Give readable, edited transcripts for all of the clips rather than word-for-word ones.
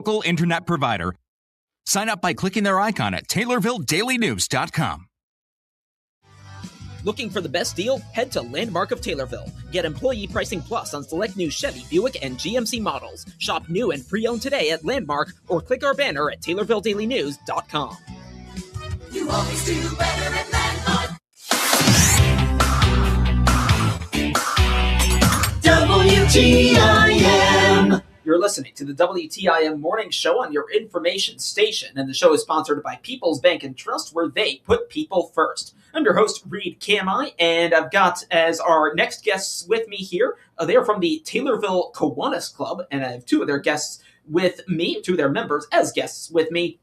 local internet provider. Sign up by clicking their icon at TaylorvilleDailyNews.com. Looking for the best deal? Head to Landmark of Taylorville. Get employee pricing plus on select new Chevy, Buick, and GMC models. Shop new and pre-owned today at Landmark or click our banner at TaylorvilleDailyNews.com. You always do better at Landmark. WTIM. You're listening to the WTIM Morning Show on your information station, and the show is sponsored by People's Bank and Trust, where they put people first. I'm your host, Reed Kami, and I've got as our next guests with me here, they are from the Taylorville Kiwanis Club, and I have two of their guests with me, two of their members as guests with me.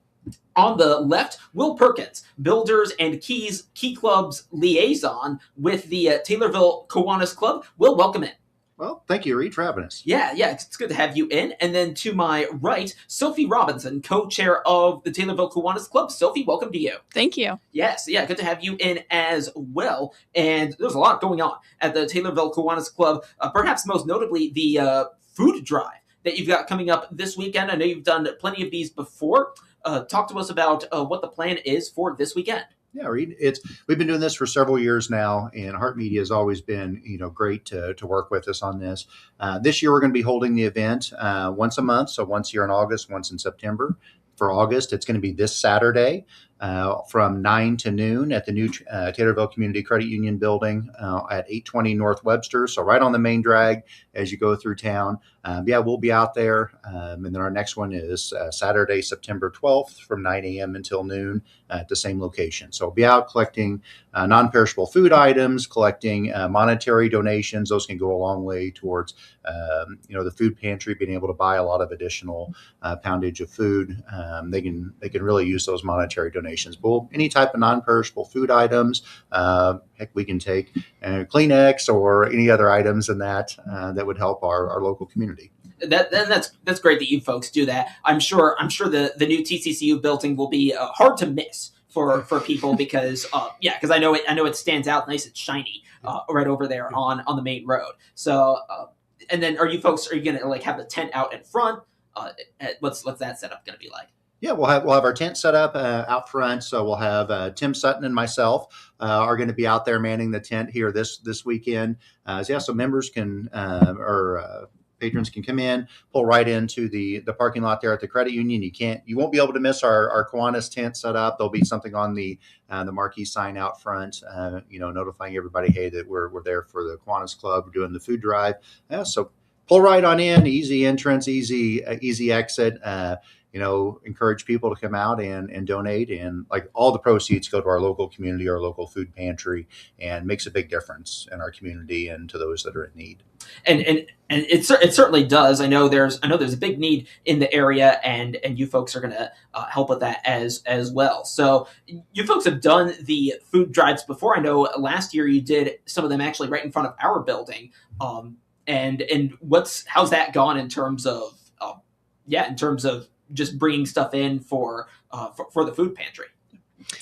On the left, Will Perkins, Builders and Key Club's liaison with the Taylorville Kiwanis Club. Will, welcome in. Well, thank you, Reed, for having us. Yeah, it's good to have you in. And then to my right, Sophie Robinson, co-chair of the Taylorville Kiwanis Club. Sophie, welcome to you. Thank you. Yes, good to have you in as well. And there's a lot going on at the Taylorville Kiwanis Club, perhaps most notably the food drive that you've got coming up this weekend. I know you've done plenty of these before. Talk to us about what the plan is for this weekend. Yeah, Reed, we've been doing this for several years now, and Heart Media has always been, great to work with us on this. This year, we're going to be holding the event once a month, so once here in August, once in September. For August, it's going to be this Saturday from 9 to noon at the new Taylorville Community Credit Union building at 820 North Webster. So right on the main drag as you go through town. We'll be out there. And then our next one is Saturday, September 12th from 9 a.m. until noon at the same location. So we'll be out collecting non-perishable food items, collecting monetary donations. Those can go a long way towards, the food pantry being able to buy a lot of additional poundage of food. They can really use those monetary donations. But any type of non-perishable food items, we can take Kleenex or any other items in that would help our local community. That's great that you folks do that. I'm sure the new TCCU building will be hard to miss for people because I know it stands out nice and shiny right over there on the main road. So and then are you going to have the tent out in front? What's that setup going to be like? Yeah, we'll have our tent set up out front. So we'll have Tim Sutton and myself are going to be out there manning the tent here this weekend. So members can patrons can come in, pull right into the parking lot there at the credit union. You won't be able to miss our Kiwanis tent set up. There'll be something on the marquee sign out front, notifying everybody, hey, that we're there for the Kiwanis Club. We're doing the food drive. So pull right on in, easy entrance, easy exit. Encourage people to come out and donate, and all the proceeds go to our local community, our local food pantry, and makes a big difference in our community and to those that are in need. And it certainly does. I know there's a big need in the area, and you folks are going to help with that as well. So you folks have done the food drives before. I know last year you did some of them actually right in front of our building. And how's that gone in terms of just bringing stuff in for the food pantry?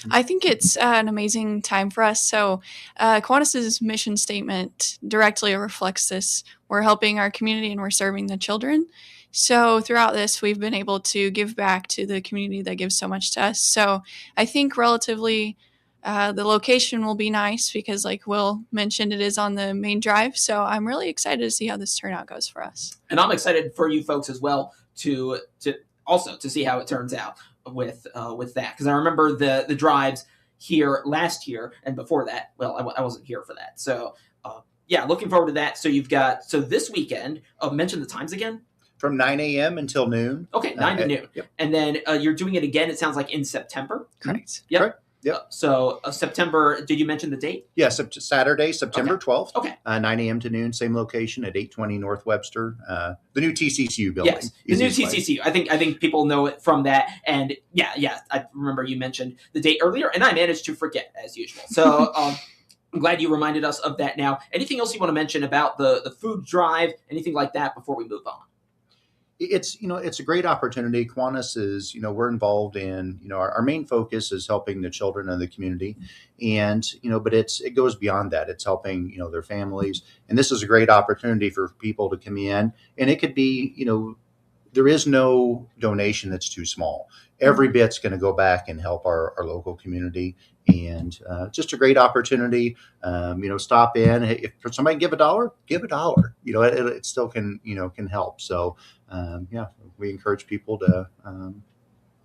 I think it's an amazing time for us. So Kiwanis' mission statement directly reflects this. We're helping our community and we're serving the children. So throughout this, we've been able to give back to the community that gives so much to us. So I think relatively the location will be nice because, like Will mentioned, it is on the main drive. So I'm really excited to see how this turnout goes for us. And I'm excited for you folks as well to see how it turns out with that, because I remember the drives here last year and before that. Well, I wasn't here for that, so looking forward to that. So you've got this weekend. Mention the times again. From 9 a.m. until noon. Okay, 9 to noon. Yep. And then you're doing it again. It sounds like in September. Correct. Yep. Correct. Yep. So September, did you mention the date? Yes, Saturday, September 12th. Okay. 9 a.m. to noon, same location at 820 North Webster, the new TCCU building. Yes, the new TCCU. I think people know it from that. And I remember you mentioned the date earlier, and I managed to forget as usual. So I'm glad you reminded us of that now. Anything else you want to mention about the food drive, anything like that before we move on? It's a great opportunity. Kiwanis is, we're involved in, our main focus is helping the children of the community, and, but it goes beyond that. It's helping, their families. And this is a great opportunity for people to come in, and it could be, there is no donation that's too small. Every bit's going to go back and help our local community, and just a great opportunity. Stop in. If somebody give $1, give $1. It still can help. So we encourage people to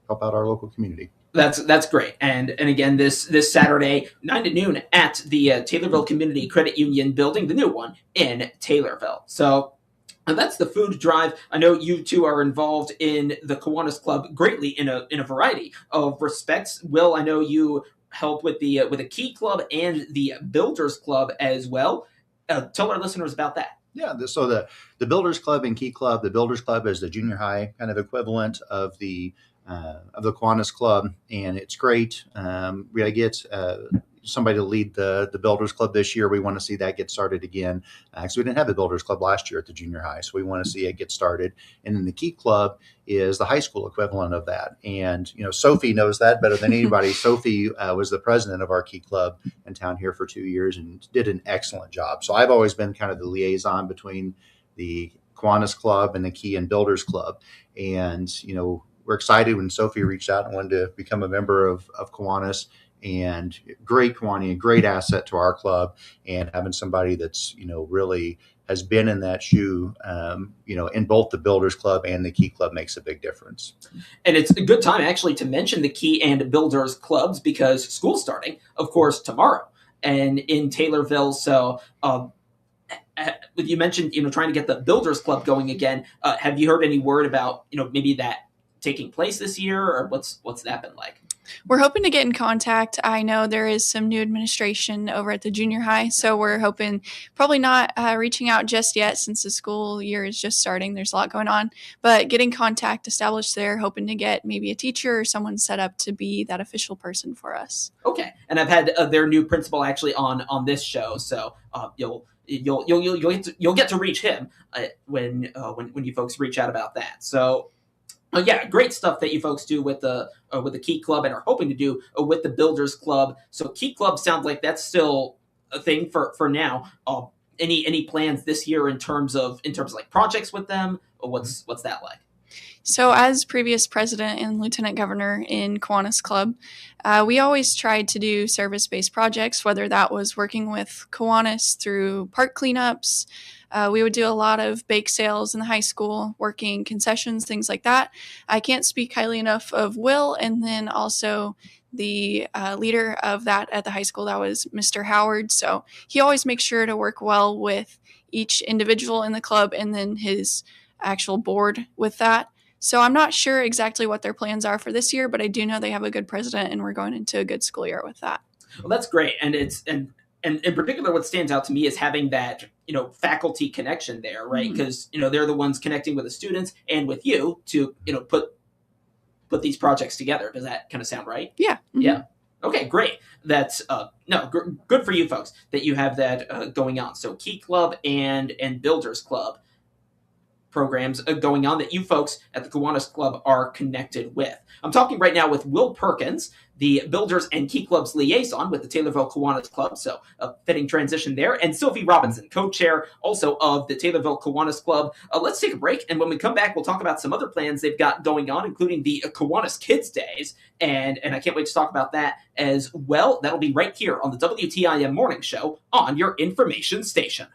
help out our local community. That's great. And again, this Saturday, 9 to noon at the Taylorville Community Credit Union building, the new one in Taylorville. So that's the food drive. I know you two are involved in the Kiwanis Club greatly in a variety of respects. Will, I know you help with the Key Club and the Builders Club as well. Tell our listeners about that. Yeah, so the Builders Club and Key Club. The Builders Club is the junior high kind of equivalent of the Kiwanis Club, and it's great. We got to get somebody to lead the Builders Club this year. We want to see that get started again, because we didn't have a Builders Club last year at the junior high, so we want to see it get started. And then the Key Club is the high school equivalent of that. And Sophie knows that better than anybody. Sophie was the president of our Key Club in town here for 2 years and did an excellent job. So I've always been kind of the liaison between the Kiwanis Club and the Key and Builders Club. And we're excited when Sophie reached out and wanted to become a member of Kiwanis, and great Kiwani, a great asset to our club, and having somebody that's, really has been in that shoe, in both the Builders Club and the Key Club makes a big difference. And it's a good time actually to mention the Key and Builders Clubs, because school's starting, of course, tomorrow and in Taylorville. So, you mentioned, trying to get the Builders Club going again. Have you heard any word about, maybe that taking place this year, or what's that been like? We're hoping to get in contact. I know there is some new administration over at the junior high, so we're hoping, probably not reaching out just yet since the school year is just starting. There's a lot going on, but getting contact established there, hoping to get maybe a teacher or someone set up to be that official person for us. Okay, and I've had their new principal actually on this show, so you'll get to reach him when you folks reach out about that. So. Great stuff that you folks do with the Key Club and are hoping to do with the Builders Club. So Key Club sounds like that's still a thing for now. Any plans this year in terms of like projects with them, or what's that like? So as previous president and lieutenant governor in Kiwanis Club, we always tried to do service-based projects, whether that was working with Kiwanis through park cleanups. We would do a lot of bake sales in the high school, working concessions, things like that. I can't speak highly enough of Will, and then also the leader of that at the high school, that was Mr. Howard. So he always makes sure to work well with each individual in the club and then his actual board with that. So I'm not sure exactly what their plans are for this year, but I do know they have a good president and we're going into a good school year with that. Well, that's great. And in particular, what stands out to me is having that, faculty connection there, right? Because, they're the ones connecting with the students and with you to, put these projects together. Does that kind of sound right? Yeah. Mm-hmm. Yeah. Okay, great. That's good for you folks that you have that going on. So Key Club and Builders Club programs going on that you folks at the Kiwanis Club are connected with. I'm talking right now with Will Perkins, the Builders and Key Club's liaison with the Taylorville Kiwanis Club, so a fitting transition there, and Sophie Robinson, co-chair also of the Taylorville Kiwanis Club. Let's take a break, and when we come back, we'll talk about some other plans they've got going on, including the Kiwanis Kids Days, and I can't wait to talk about that as well. That'll be right here on the WTIM Morning Show on your information station.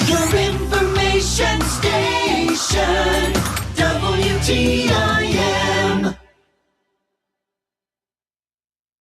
Your information station, WTIM.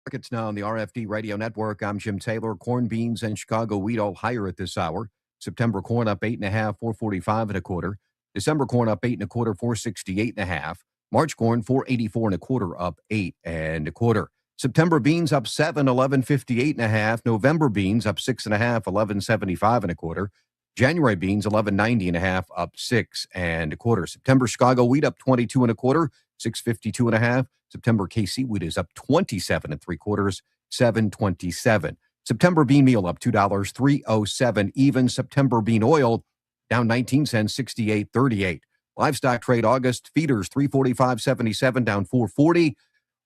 Markets now on the RFD Radio Network. I'm Jim Taylor. Corn, beans, and Chicago wheat all higher at this hour. September corn up 8.5, 445 1/4. December corn up 8 1/4, 468 1/2. March corn 484 1/4, up 8 1/4. September beans up 7, 1158 1/2. November beans up 6.5, 1175 1/4. January beans 1190 1/2, up 6 1/4. September Chicago wheat up 22 1/4, 652 1/2. September KC wheat is up 27 3/4, 727. September bean meal up $2, 307 even. September bean oil down 19 cents, 68.38. Livestock trade August feeders 345.77 down 440.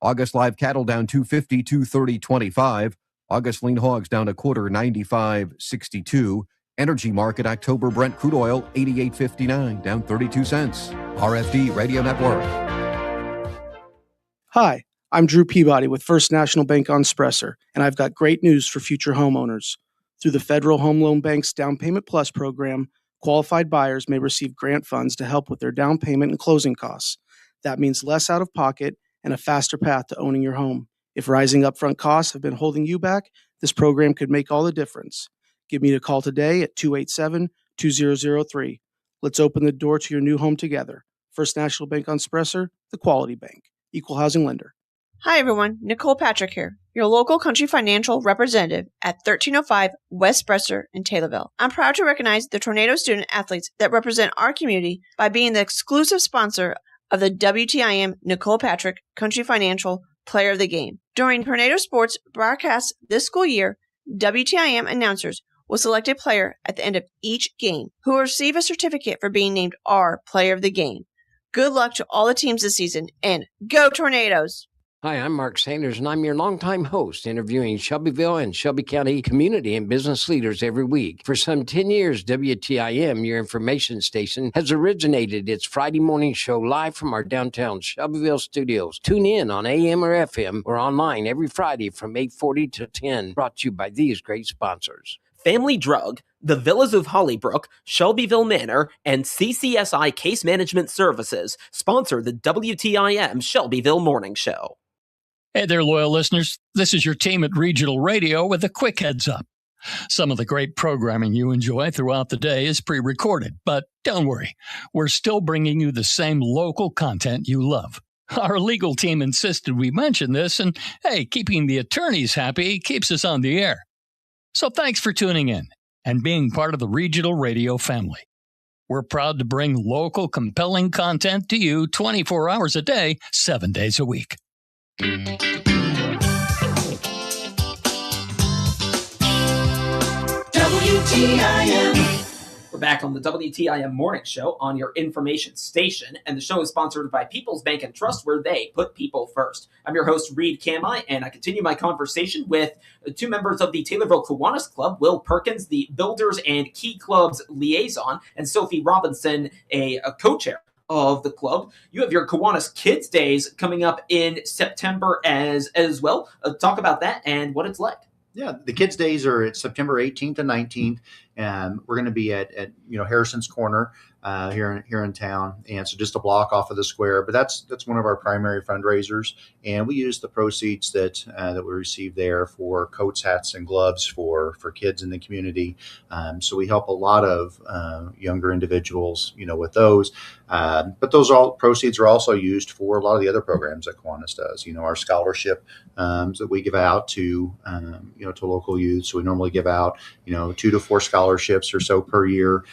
August live cattle down 250, 230.25. August lean hogs down 1/4, 95.62. Energy market October Brent crude oil, 88.59, down 32 cents. RFD Radio Network. Hi, I'm Drew Peabody with First National Bank on Spresser, and I've got great news for future homeowners. Through the Federal Home Loan Bank's Down Payment Plus program, qualified buyers may receive grant funds to help with their down payment and closing costs. That means less out of pocket and a faster path to owning your home. If rising upfront costs have been holding you back, this program could make all the difference. Give me a call today at 287-2003. Let's open the door to your new home together. First National Bank on Spresser, the quality bank. Equal housing lender. Hi everyone, Nicole Patrick here, your local country financial representative at 1305 West Spresser in Taylorville. I'm proud to recognize the Tornado student athletes that represent our community by being the exclusive sponsor of the WTIM Nicole Patrick Country Financial Player of the Game. During Tornado Sports broadcasts this school year, WTIM announcers will select a player at the end of each game who will receive a certificate for being named our Player of the Game. Good luck to all the teams this season, and go Tornadoes! Hi, I'm Mark Sanders, and I'm your longtime host, interviewing Shelbyville and Shelby County community and business leaders every week. For some 10 years, WTIM, your information station, has originated its Friday morning show live from our downtown Shelbyville studios. Tune in on AM or FM or online every Friday from 8:40 to 10, brought to you by these great sponsors. Family Drug, the Villas of Hollybrook, Shelbyville Manor, and CCSI Case Management Services sponsor the WTIM Shelbyville Morning Show. Hey there, loyal listeners. This is your team at Regional Radio with a quick heads up. Some of the great programming you enjoy throughout the day is pre-recorded, but don't worry. We're still bringing you the same local content you love. Our legal team insisted we mention this, and hey, keeping the attorneys happy keeps us on the air. So thanks for tuning in and being part of the Regional Radio family. We're proud to bring local, compelling content to you 24 hours a day, 7 days a week. WTIM. We're back on the WTIM Morning Show on your information station, and the show is sponsored by People's Bank and Trust, where they put people first. I'm your host, Reed Kamai, and I continue my conversation with two members of the Taylorville Kiwanis Club, Will Perkins, the Builders and Key Club's liaison, and Sophie Robinson, a co-chair of the club. You have your Kiwanis Kids Days coming up in September as well. Talk about that and what it's like. Yeah, the Kids Days are at September 18th and 19th, and we're going to be at Harrison's Corner here in town, and so just a block off of the square. But that's one of our primary fundraisers, and we use the proceeds that we receive there for coats, hats, and gloves for kids in the community. So we help a lot of younger individuals, with those. But those proceeds are also used for a lot of the other programs that Kiwanis does. Our scholarship that we give out to local youth. So we normally give out 2 to 4 scholarships or so per year.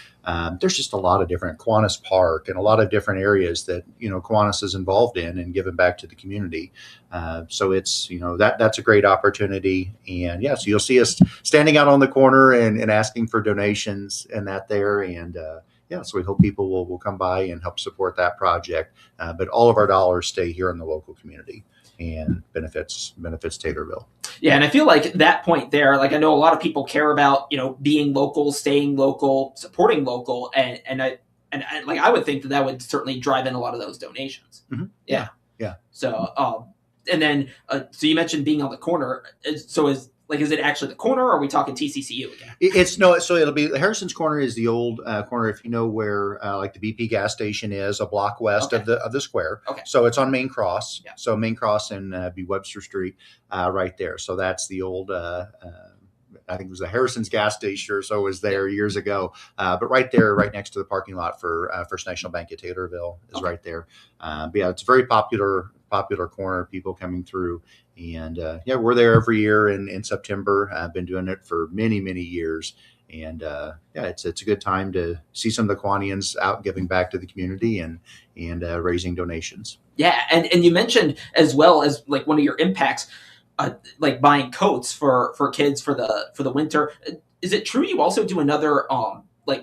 There's just a lot of different Kiwanis Park and a lot of different areas that Kiwanis is involved in and giving back to the community. So it's that's a great opportunity, and so you'll see us standing out on the corner and asking for donations and that there, and so we hope people will come by and help support that project. But all of our dollars stay here in the local community and benefits Taylorville. Yeah, and I feel like that point there, like I know a lot of people care about, being local, staying local, supporting local, and I would think that would certainly drive in a lot of those donations. Mm-hmm. Yeah. So, and then, so you mentioned being on the corner. So is it actually the corner, or are we talking TCCU again? So it'll be Harrison's Corner is the old corner, if you know where like the BP gas station is, a block west of the square. Okay. So it's on Main Cross. Yeah. So Main Cross and be Webster Street right there. So that's the old I think it was the Harrison's gas station or so was there years ago. But right there, right next to the parking lot for First National Bank at Taylorville is right there. But it's a very popular corner, people coming through. And we're there every year in September. I've been doing it for many, many years. And it's a good time to see some of the Kiwanians out giving back to the community and raising donations. Yeah, and you mentioned as well as like one of your impacts, like buying coats for kids for the winter. Is it true you also do another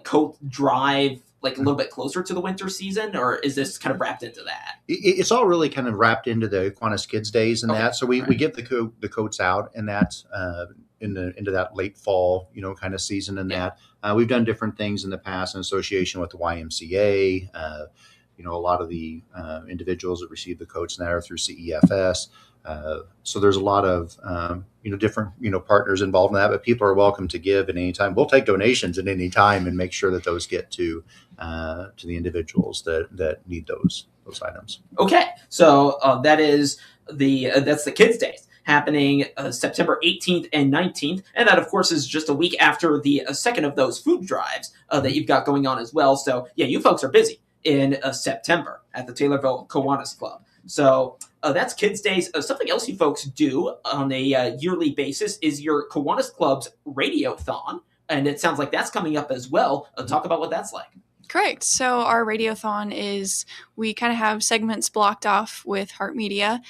coat drive like a little bit closer to the winter season, or is this kind of wrapped into that? It's all really kind of wrapped into the Kiwanis Kids Days and Okay. that. So we give the coats out and that into that late fall, kind of season and that. We've done different things in the past in association with the YMCA. A lot of the individuals that receive the coats now are through CEFS. So there's a lot of, different, partners involved in that, but people are welcome to give at any time. We'll take donations at any time and make sure that those get to the individuals that need those items. Okay. So that's the Kids Days happening September 18th and 19th. And that, of course, is just a week after the second of those food drives that you've got going on as well. So, yeah, you folks are busy in September at the Taylorville Kiwanis Club. So that's Kids Days. Something else you folks do on a yearly basis is your Kiwanis Club's Radiothon. And it sounds like that's coming up as well. Talk about what that's like. Correct. So our Radiothon is, we kind of have segments blocked off with Heart Media,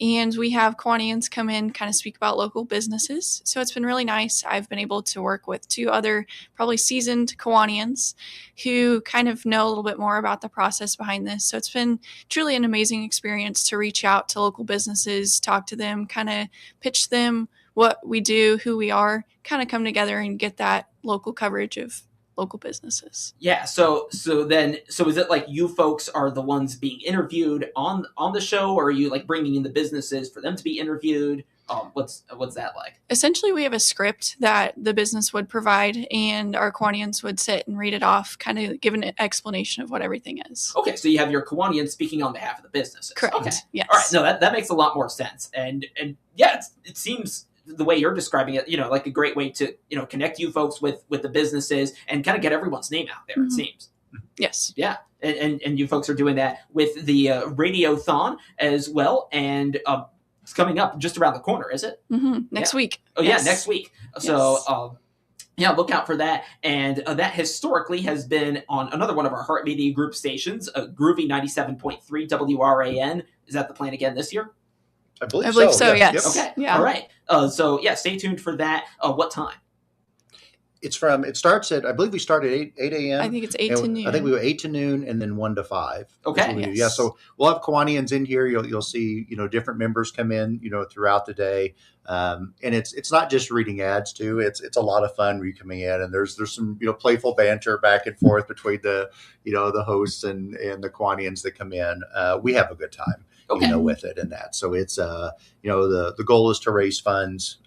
and we have Kiwanians come in, kind of speak about local businesses. So it's been really nice. I've been able to work with two other probably seasoned Kiwanians who kind of know a little bit more about the process behind this. So it's been truly an amazing experience to reach out to local businesses, talk to them, kind of pitch them what we do, who we are, kind of come together and get that local coverage of local businesses. Yeah. So is it like you folks are the ones being interviewed on the show, or are you like bringing in the businesses for them to be interviewed? What's that like? Essentially, we have a script that the business would provide, and our Kiwanians would sit and read it off, kind of give an explanation of what everything is. Okay, so you have your Kiwanians speaking on behalf of the businesses. Correct. Okay. Yes. All right. No, that makes a lot more sense. And yeah, it seems the way you're describing it, like a great way to, connect you folks with the businesses and kind of get everyone's name out there, It seems. Yes. Yeah. And you folks are doing that with the Radiothon as well. And it's coming up just around the corner, is it? Next week. Oh, yes. Yeah, next week. So, look out for that. And that historically has been on another one of our Heart Media Group stations, Groovy 97.3 WRAN. Is that the plan again this year? I believe so, yes. Yep. Okay. Yeah. All right. Stay tuned for that. What time? It starts at, I believe we start at 8 a.m. I think it's 8 to noon. I think we go 8 to noon and then 1 to 5. Okay. Yes. Yeah. So we'll have Kiwanians in here. You'll see, different members come in, throughout the day. And it's not just reading ads too. It's a lot of fun coming in, and there's some, playful banter back and forth between the hosts and the Kiwanians that come in. We have a good time. Okay. With it and that. So it's, the goal is to raise funds,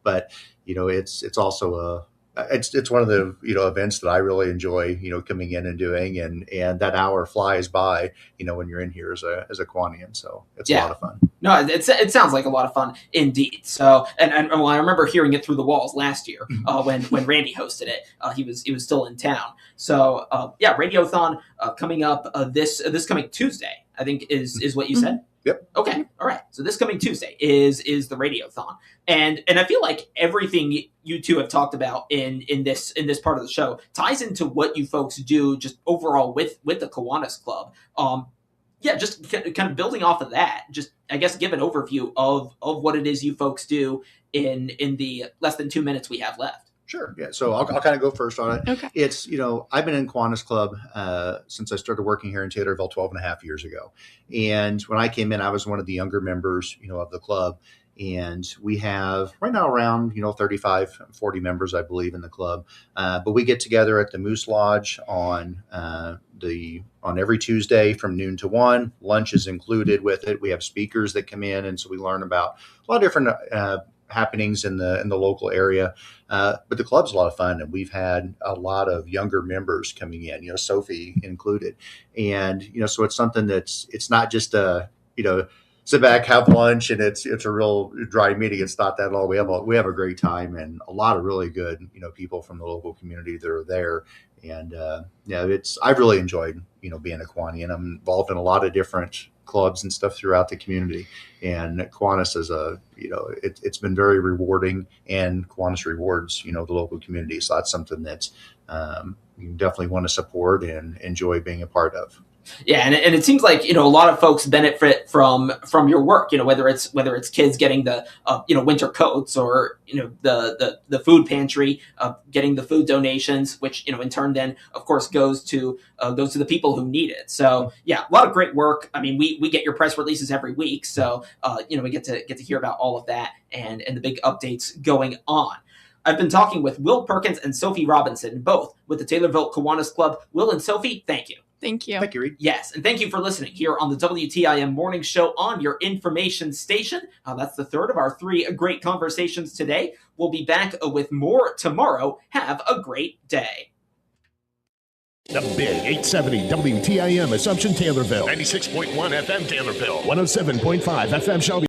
but, it's also it's one of the, events that I really enjoy, coming in and doing, and that hour flies by, when you're in here as a Kiwanian. So it's a lot of fun. No, it sounds like a lot of fun indeed. So, and I remember hearing it through the walls last year when Randy hosted it. He was still in town. So, Radiothon coming up this coming Tuesday, I think is what you said. Yep. Okay. All right. So this coming Tuesday is the Radiothon, and I feel like everything you two have talked about in this part of the show ties into what you folks do just overall with the Kiwanis Club. Just kind of building off of that. Just I guess give an overview of what it is you folks do in the less than 2 minutes we have left. Sure. Yeah. So I'll kind of go first on it. Okay. It's, I've been in Kiwanis Club since I started working here in Taylorville 12 and a half years ago. And when I came in, I was one of the younger members, of the club. And we have right now around, 35, 40 members, I believe, in the club. But we get together at the Moose Lodge on every Tuesday from noon to 1. Lunch is included with it. We have speakers that come in. And so we learn about a lot of different happenings in the local area. But the club's a lot of fun, and we've had a lot of younger members coming in, Sophie included. And, so it's something it's not just sit back, have lunch, and it's a real dry meeting. It's not that at all. We have a great time, and a lot of really good, people from the local community that are there. And I've really enjoyed, being a Kiwanian. I'm involved in a lot of different clubs and stuff throughout the community, and Kiwanis is it's been very rewarding, and Kiwanis rewards, the local community. So that's something that you definitely want to support and enjoy being a part of. Yeah, and it seems like a lot of folks benefit from your work. Whether it's kids getting the winter coats, or the food pantry getting the food donations, which in turn then of course goes to the people who need it. So yeah, a lot of great work. I mean, we get your press releases every week, so we get to hear about all of that and the big updates going on. I've been talking with Will Perkins and Sophie Robinson, both with the Taylorville Kiwanis Club. Will and Sophie, thank you. Thank you. Thank you, Reed. Yes, and thank you for listening here on the WTIM Morning Show on your information station. That's the third of our 3 great conversations today. We'll be back with more tomorrow. Have a great day. The Big 870 WTIM Assumption Taylorville. 96.1 FM Taylorville. 107.5 FM Shelby.